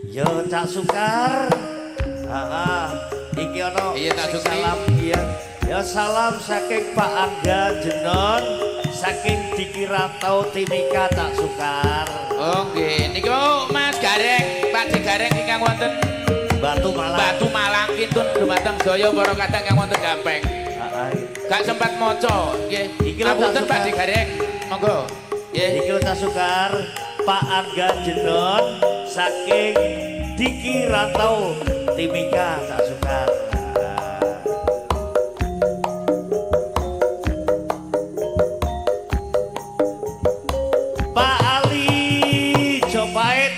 Yo Cak Sukar. Iki ono salam iya. Ya salam saking Pak Angga Jenon, saking Diki Rantau Timika Cak Sukar. Oh nggih, niki mau Mas Gareng, Pak Di Gareng ingkang wonten Batu Malang. Batu Malang kintun dumateng Jaya para kadang ingkang wonten Gampeng. Gak sempat maca nggih. Iki lho Pak Di Gareng. Monggo. Nggih. Iki lho Cak Sukar, Pak Angga Jenon saking Diki Rantau Timika Cak Sukar. Pak Ali Jopait.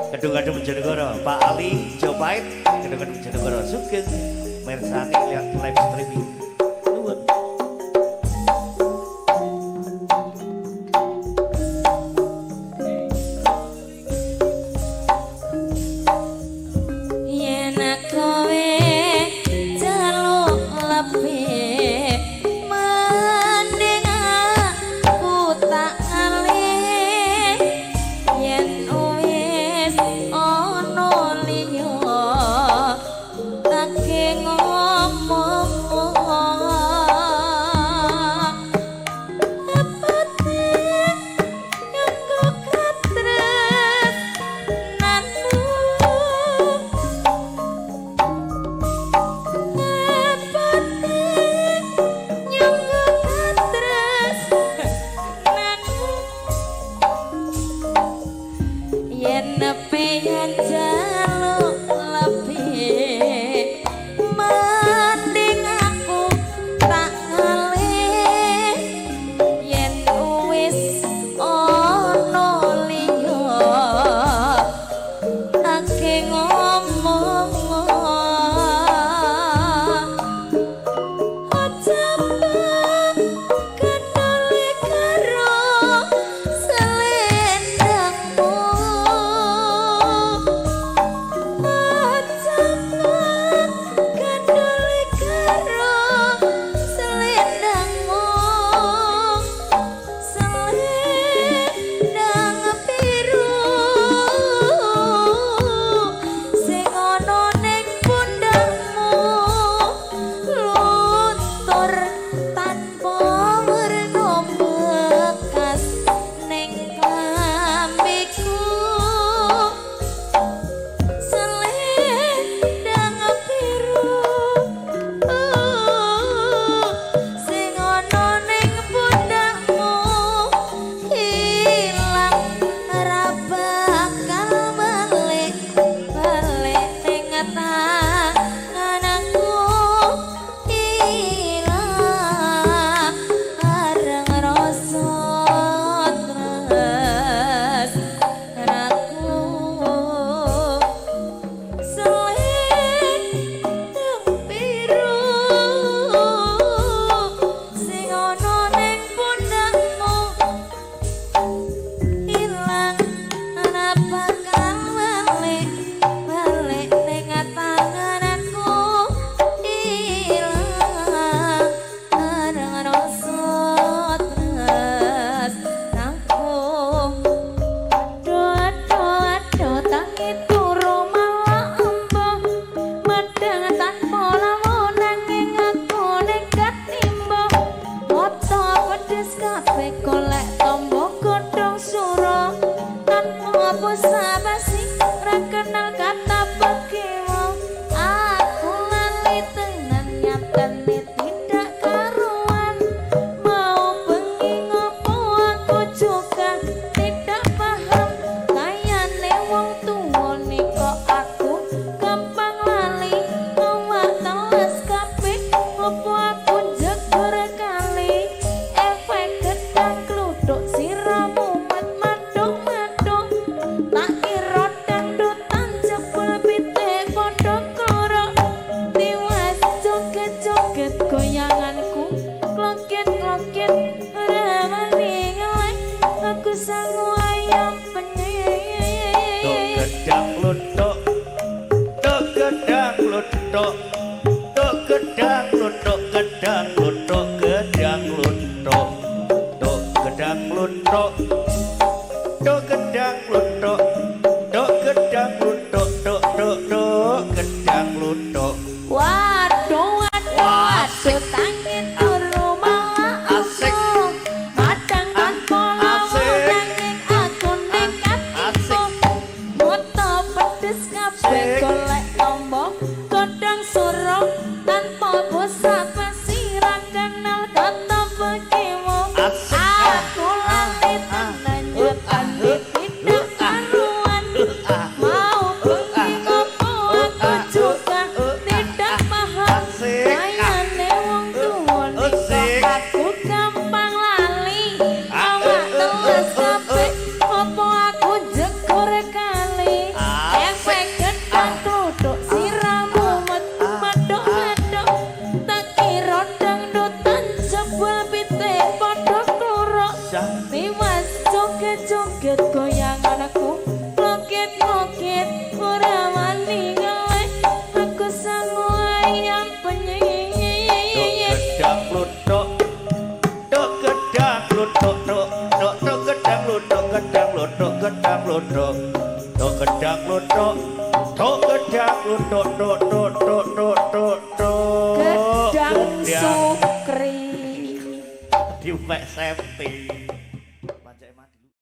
Kedung-kedung Bojonegoro. Pak Ali Jopait, kedung-kedung Bojonegoro. Sugeng mirsani lihat live streaming. Nuwun. Joget-joget goyang anakku Loket-loket ora wani gawe Aku sangu ayam penyanyi gedang lutuk dok gedang lutuk dok gedang lutuk gedang lutuk gedang lutuk dok gedang lutuk dok gedang lutuk Gedang Sukri diupek septi